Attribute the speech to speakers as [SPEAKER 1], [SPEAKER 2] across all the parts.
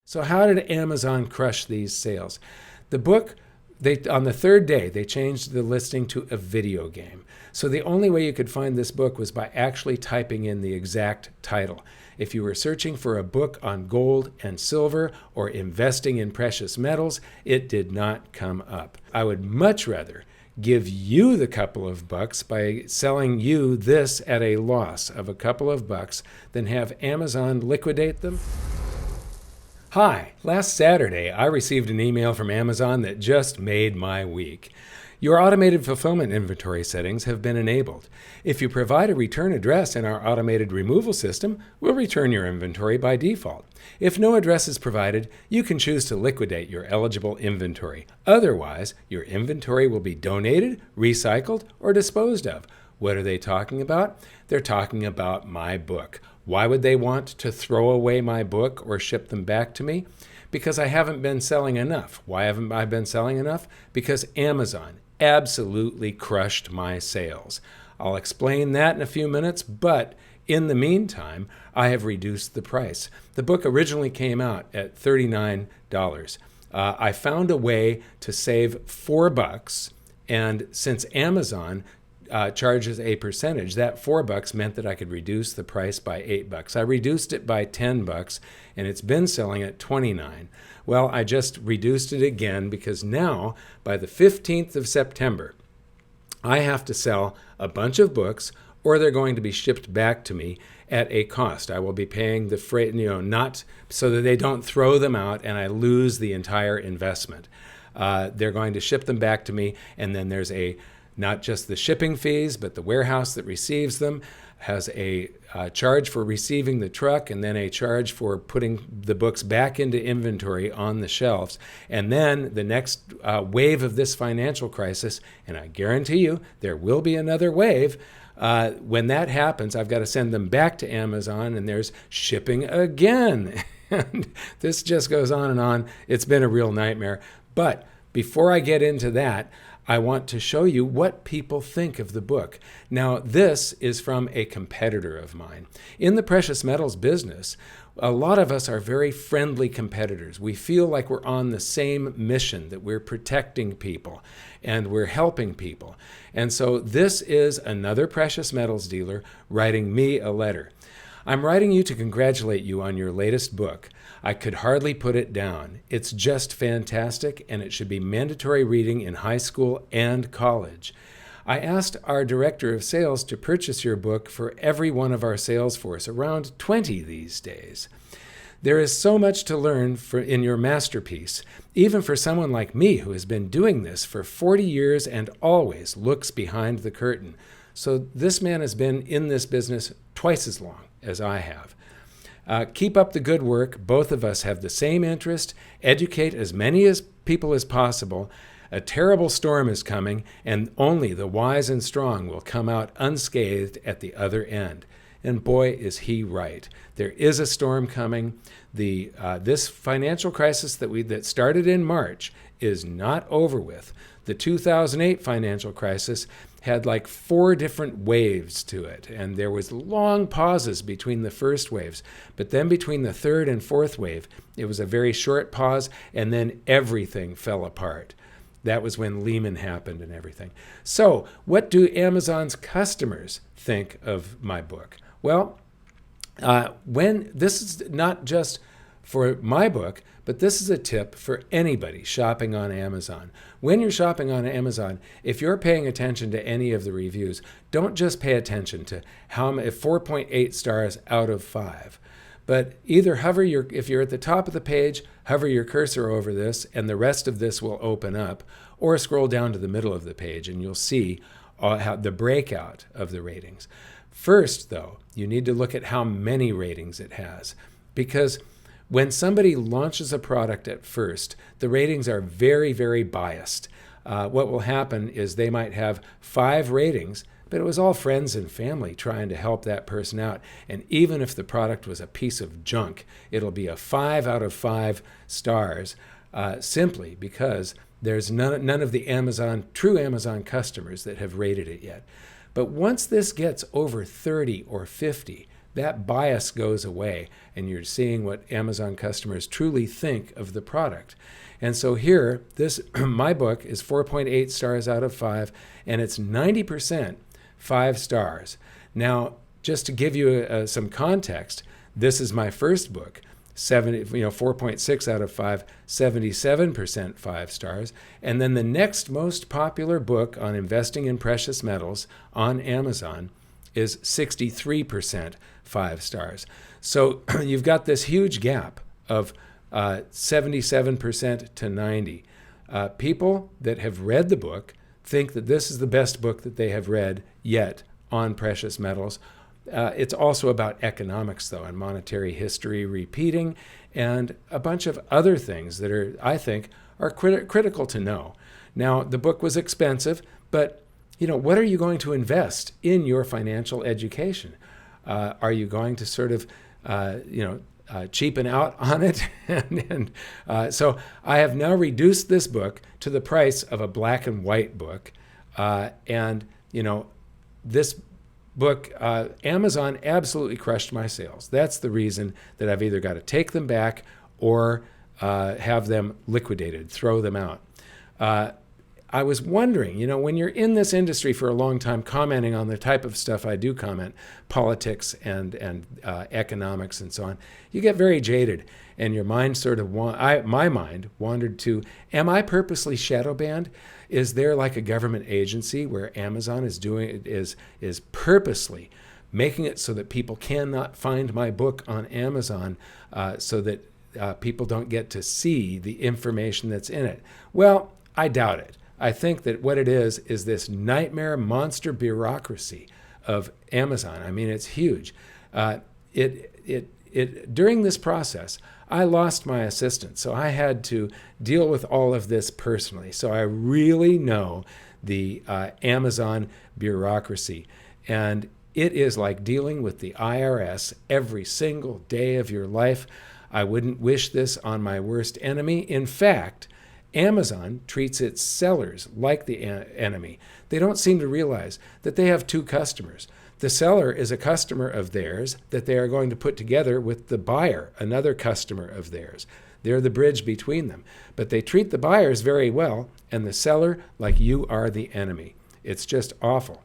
[SPEAKER 1] So how did Amazon crush these sales? The book, on the third day, they changed the listing to a video game. So the only way you could find this book was by actually typing in the exact title. If you were searching for a book on gold and silver or investing in precious metals, it did not come up. I would much rather give you the couple of bucks by selling you this at a loss of a couple of bucks than have Amazon liquidate them. Hi, last Saturday I received an email from Amazon that just made my week. Your automated fulfillment inventory settings have been enabled. If you provide a return address in our automated removal system, we'll return your inventory by default. If no address is provided, you can choose to liquidate your eligible inventory. Otherwise, your inventory will be donated, recycled, or disposed of. What are they talking about? They're talking about my book. Why would they want to throw away my book or ship them back to me? Because I haven't been selling enough. Why haven't I been selling enough? Because Amazon absolutely crushed my sales. I'll explain that in a few minutes, but in the meantime, I have reduced the price. The book originally came out at $39. I found a way to save $4, and since Amazon charges a percentage, that $4 meant that I could reduce the price by $8. I reduced it by $10, and it's been selling at $29. Well, I just reduced it again because now, by the 15th of September, I have to sell a bunch of books, or they're going to be shipped back to me at a cost. I will be paying the freight, not so that they don't throw them out and I lose the entire investment. They're going to ship them back to me, and then there's not just the shipping fees, but the warehouse that receives them has a charge for receiving the truck, and then a charge for putting the books back into inventory on the shelves. And then the next wave of this financial crisis, and I guarantee you there will be another wave, when that happens, I've got to send them back to Amazon, and there's shipping again. And this just goes on and on. It's been a real nightmare. But before I get into that, I want to show you what people think of the book. Now, this is from a competitor of mine. In the precious metals business, a lot of us are very friendly competitors. We feel like we're on the same mission, that we're protecting people and we're helping people. And so this is another precious metals dealer writing me a letter. I'm writing you to congratulate you on your latest book. I could hardly put it down. It's just fantastic, and it should be mandatory reading in high school and college. I asked our director of sales to purchase your book for every one of our sales force, around 20 these days. There is so much to learn in your masterpiece, even for someone like me who has been doing this for 40 years and always looks behind the curtain. So this man has been in this business twice as long as I have. Keep up the good work. Both of us have the same interest. Educate as many people as possible. A terrible storm is coming, and only the wise and strong will come out unscathed at the other end. And boy, is he right. There is a storm coming. This financial crisis that started in March is not over with. The 2008 financial crisis had like 4 different waves to it, and there was long pauses between the first waves. But then between the third and fourth wave, it was a very short pause, and then everything fell apart. That was when Lehman happened and everything. So what do Amazon's customers think of my book? Well, when this is not just for my book, but this is a tip for anybody shopping on Amazon. When you're shopping on Amazon, if you're paying attention to any of the reviews, don't just pay attention to how 4.8 stars out of 5. But either if you're at the top of the page, hover your cursor over this, and the rest of this will open up, or scroll down to the middle of the page, and you'll see the breakout of the ratings. First, though, you need to look at how many ratings it has, because when somebody launches a product at first, the ratings are very, very biased. What will happen is they might have 5 ratings, but it was all friends and family trying to help that person out. And even if the product was a piece of junk, it'll be a 5 out of 5 stars, simply because there's none of the true Amazon customers that have rated it yet. But once this gets over 30 or 50, that bias goes away, and you're seeing what Amazon customers truly think of the product. And so here, this my book is 4.8 stars out of 5, and it's 90% 5 stars. Now, just to give you some context, this is my first book. 4.6 out of 5, 77% 5 stars. And then the next most popular book on investing in precious metals on Amazon is 63% 5 stars. So you've got this huge gap of 77% to 90. People that have read the book think that this is the best book that they have read yet on precious metals. It's also about economics, though, and monetary history repeating, and a bunch of other things that are, I think, are critical to know. Now, the book was expensive, but what are you going to invest in your financial education? Are you going to sort of, cheapen out on it? So I have now reduced this book to the price of a black and white book, this book, Amazon absolutely crushed my sales. That's the reason that I've either got to take them back or have them liquidated, throw them out. I was wondering, when you're in this industry for a long time, commenting on the type of stuff I do comment, politics and economics and so on, you get very jaded, and your mind sort of my mind wandered to, am I purposely shadow banned? Is there like a government agency where Amazon is purposely making it so that people cannot find my book on Amazon, so that people don't get to see the information that's in it? Well, I doubt it. I think that what it is this nightmare monster bureaucracy of Amazon. I mean, it's huge. During this process, I lost my assistant, so I had to deal with all of this personally. So I really know the Amazon bureaucracy, and it is like dealing with the IRS every single day of your life. I wouldn't wish this on my worst enemy. In fact, Amazon treats its sellers like the enemy. They don't seem to realize that they have two customers. The seller is a customer of theirs that they are going to put together with the buyer, another customer of theirs. They're the bridge between them. But they treat the buyers very well, and the seller like you are the enemy. It's just awful.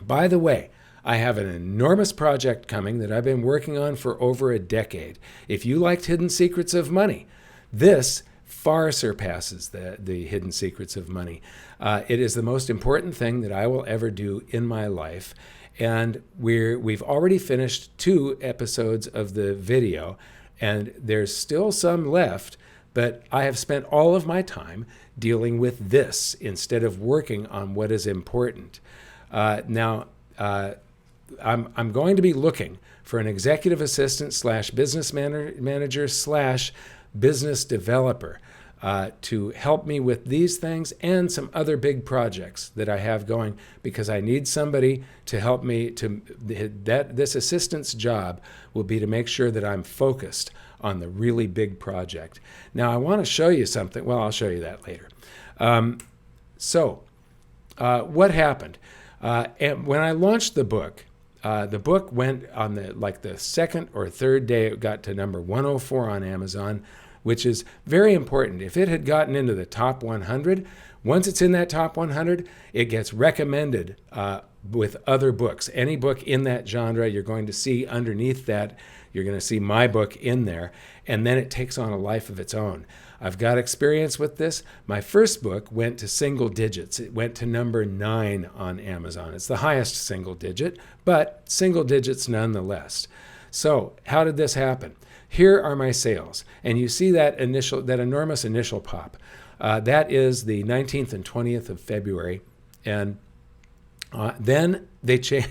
[SPEAKER 1] By the way, I have an enormous project coming that I've been working on for over a decade. If you liked Hidden Secrets of Money, this far surpasses the Hidden Secrets of Money. It is the most important thing that I will ever do in my life. And we've already finished 2 episodes of the video, and there's still some left, but I have spent all of my time dealing with this instead of working on what is important. Now, I'm going to be looking for an executive assistant / business manager / business developer to help me with these things and some other big projects that I have going, because I need somebody to help me. This assistant's job will be to make sure that I'm focused on the really big project. Now, I want to show you something. Well, I'll show you that later. What happened? And when I launched the book went on the second or third day. It got to number 104 on Amazon, which is very important. If it had gotten into the top 100, once it's in that top 100, it gets recommended with other books. Any book in that genre, you're going to see underneath that, you're going to see my book in there, and then it takes on a life of its own. I've got experience with this. My first book went to single digits. It went to number 9 on Amazon. It's the highest single digit, but single digits nonetheless. So how did this happen? Here are my sales, and you see that enormous initial pop. That is the 19th and 20th of February, and then they changed.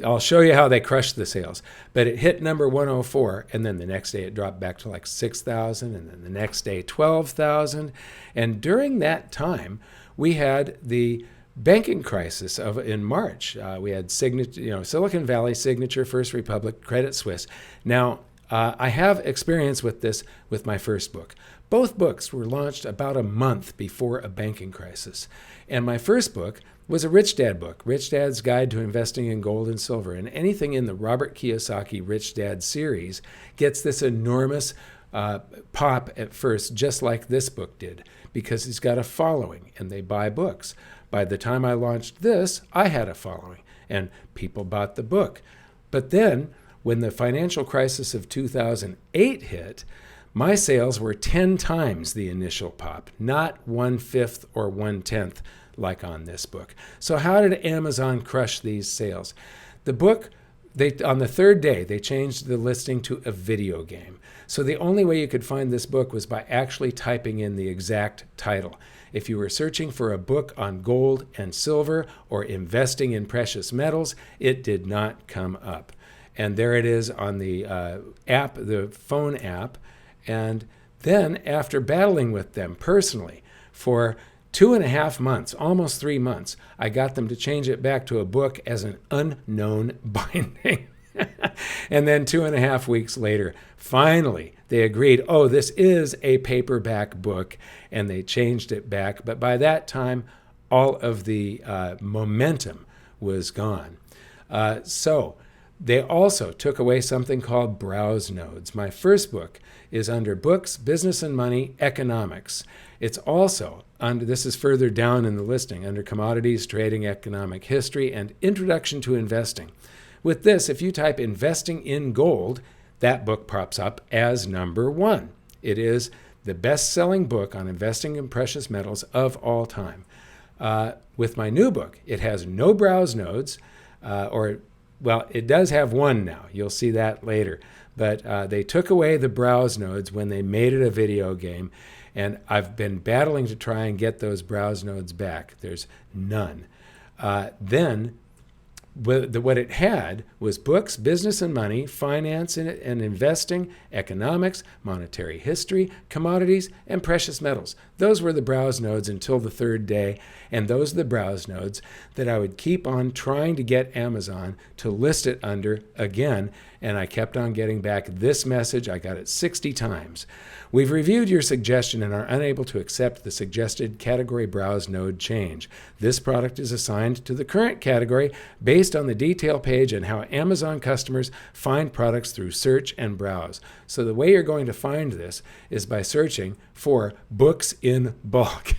[SPEAKER 1] I'll show you how they crushed the sales. But it hit number 104, and then the next day it dropped back to like 6,000, and then the next day 12,000. And during that time, we had the banking crisis in March. We had Silicon Valley, Signature, First Republic, Credit Suisse. Now, I have experience with this with my first book. Both books were launched about a month before a banking crisis. And my first book, was a Rich Dad book, Rich Dad's Guide to Investing in Gold and Silver. And anything in the Robert Kiyosaki Rich Dad series gets this enormous pop at first, just like this book did, because he's got a following and they buy books. By the time I launched this, I had a following and people bought the book. But then when the financial crisis of 2008 hit, my sales were 10 times the initial pop, not 1/5 or 1/10 like on this book. So how did Amazon crush these sales? The book, on the third day, they changed the listing to a video game. So the only way you could find this book was by actually typing in the exact title. If you were searching for a book on gold and silver or investing in precious metals, it did not come up. And there it is on the app, the phone app. And then after battling with them personally for 2.5 months, almost 3 months, I got them to change it back to a book as an unknown binding. And then 2.5 weeks later, finally, they agreed, oh, this is a paperback book, and they changed it back. But by that time, all of the momentum was gone. So they also took away something called browse nodes. My first book is under Books, Business and Money, Economics. It's also under, this is further down in the listing, under Commodities, Trading, Economic History, and Introduction to Investing. With this, if you type Investing in Gold, that book pops up as number 1. It is the best-selling book on investing in precious metals of all time. With my new book, it has no browse nodes, well, it does have one now. You'll see that later. But they took away the browse nodes when they made it a video game, and I've been battling to try and get those browse nodes back. There's none. Then what it had was books, business and money, finance and investing, economics, monetary history, commodities, and precious metals. Those were the browse nodes until the third day, and those are the browse nodes that I would keep on trying to get Amazon to list it under again, and I kept on getting back this message. I got it 60 times. We've reviewed your suggestion and are unable to accept the suggested category browse node change. This product is assigned to the current category based on the detail page and how Amazon customers find products through search and browse. So the way you're going to find this is by searching for books in bulk.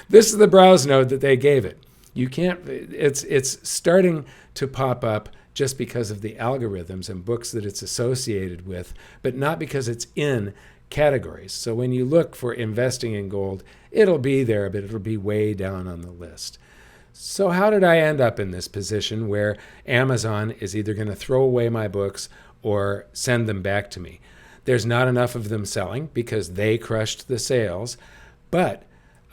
[SPEAKER 1] This is the browse node that they gave it. You can't, it's starting to pop up just because of the algorithms and books that it's associated with, but not because it's in categories. So when you look for investing in gold, it'll be there, but it'll be way down on the list. So how did I end up in this position where Amazon is either going to throw away my books or send them back to me? There's not enough of them selling because they crushed the sales, but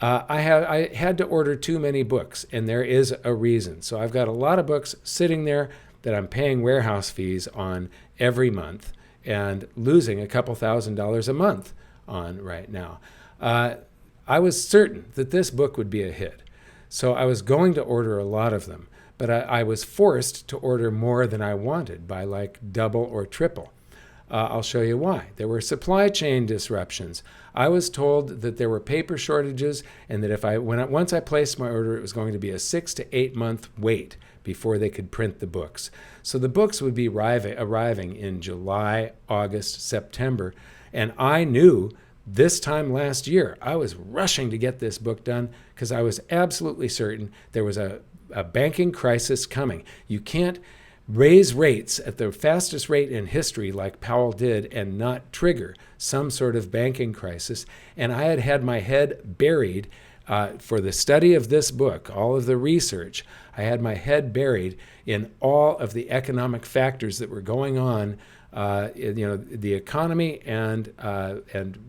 [SPEAKER 1] I had to order too many books, and there is a reason. So I've got a lot of books sitting there that I'm paying warehouse fees on every month and losing a couple $1,000s a month on right now. I was certain that this book would be a hit. So I was going to order a lot of them, but I was forced to order more than I wanted by like double or triple. I'll show you why. There were supply chain disruptions. I was told that there were paper shortages and that once I placed my order, it was going to be a 6 to 8 month wait before they could print the books. So the books would be arriving in July, August, September, and I knew this time last year, I was rushing to get this book done because I was absolutely certain there was a banking crisis coming. You can't raise rates at the fastest rate in history like Powell did and not trigger some sort of banking crisis. And I had had my head buried for the study of this book, all of the research. I had my head buried in all of the economic factors that were going on, the economy and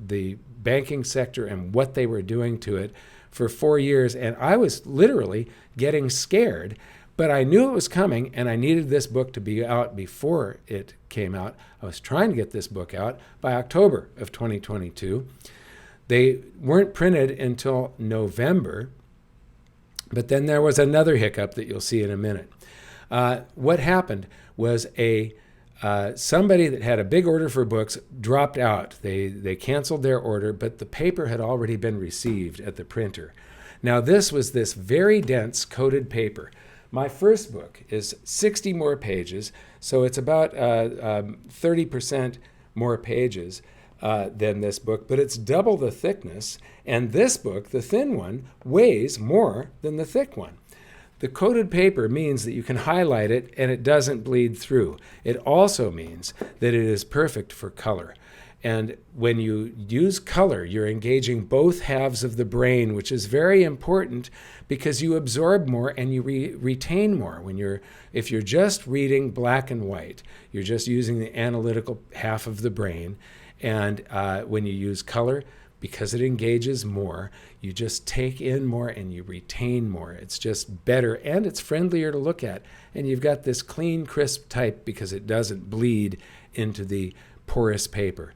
[SPEAKER 1] the banking sector and what they were doing to it for 4 years. And I was literally getting scared, but I knew it was coming and I needed this book to be out before it came out. I was trying to get this book out by October of 2022. They weren't printed until November, but then there was another hiccup that you'll see in a minute. What happened was somebody that had a big order for books dropped out. They canceled their order, but the paper had already been received at the printer. Now this was this very dense coated paper. My first book is 60 more pages, so it's about 30% more pages than this book, but it's double the thickness, and this book, the thin one, weighs more than the thick one. The coated paper means that you can highlight it and it doesn't bleed through. It also means that it is perfect for color. And when you use color, you're engaging both halves of the brain, which is very important because you absorb more and you retain more. If you're just reading black and white, you're just using the analytical half of the brain. And when you use color, because it engages more, you just take in more and you retain more. It's just better and it's friendlier to look at. And you've got this clean, crisp type because it doesn't bleed into the porous paper.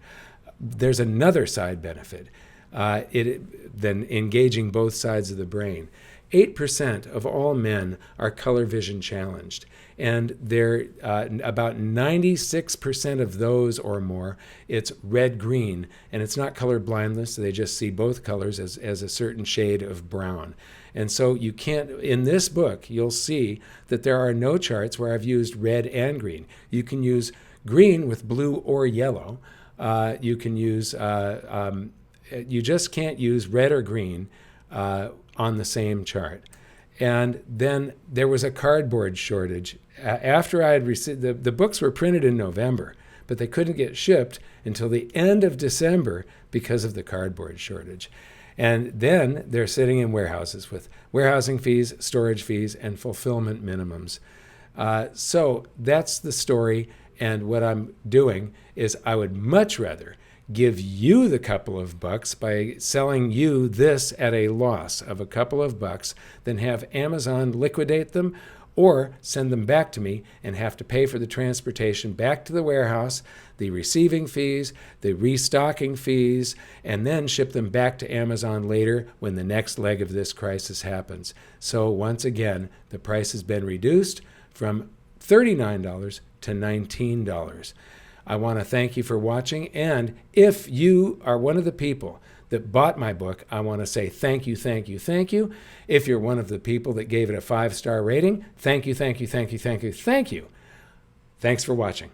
[SPEAKER 1] There's another side benefit than engaging both sides of the brain. 8% of all men are color vision challenged, and they're about 96% of those or more, it's red-green, and it's not color blindness, they just see both colors as a certain shade of brown. And so you can't, in this book, you'll see that there are no charts where I've used red and green. You can use green with blue or yellow. You can use, you just can't use red or green on the same chart. And then there was a cardboard shortage. After I had received, the books were printed in November, but they couldn't get shipped until the end of December because of the cardboard shortage. And then they're sitting in warehouses with warehousing fees, storage fees, and fulfillment minimums. So that's the story. And what I'm doing is I would much rather give you the couple of bucks by selling you this at a loss of a couple of bucks than have Amazon liquidate them or send them back to me and have to pay for the transportation back to the warehouse, the receiving fees, the restocking fees, and then ship them back to Amazon later when the next leg of this crisis happens. So once again, the price has been reduced from $39 to $19. I want to thank you for watching, and if you are one of the people that bought my book, I want to say thank you, thank you, thank you. If you're one of the people that gave it a 5-star rating, thank you, thank you, thank you, thank you, thank you. Thanks for watching.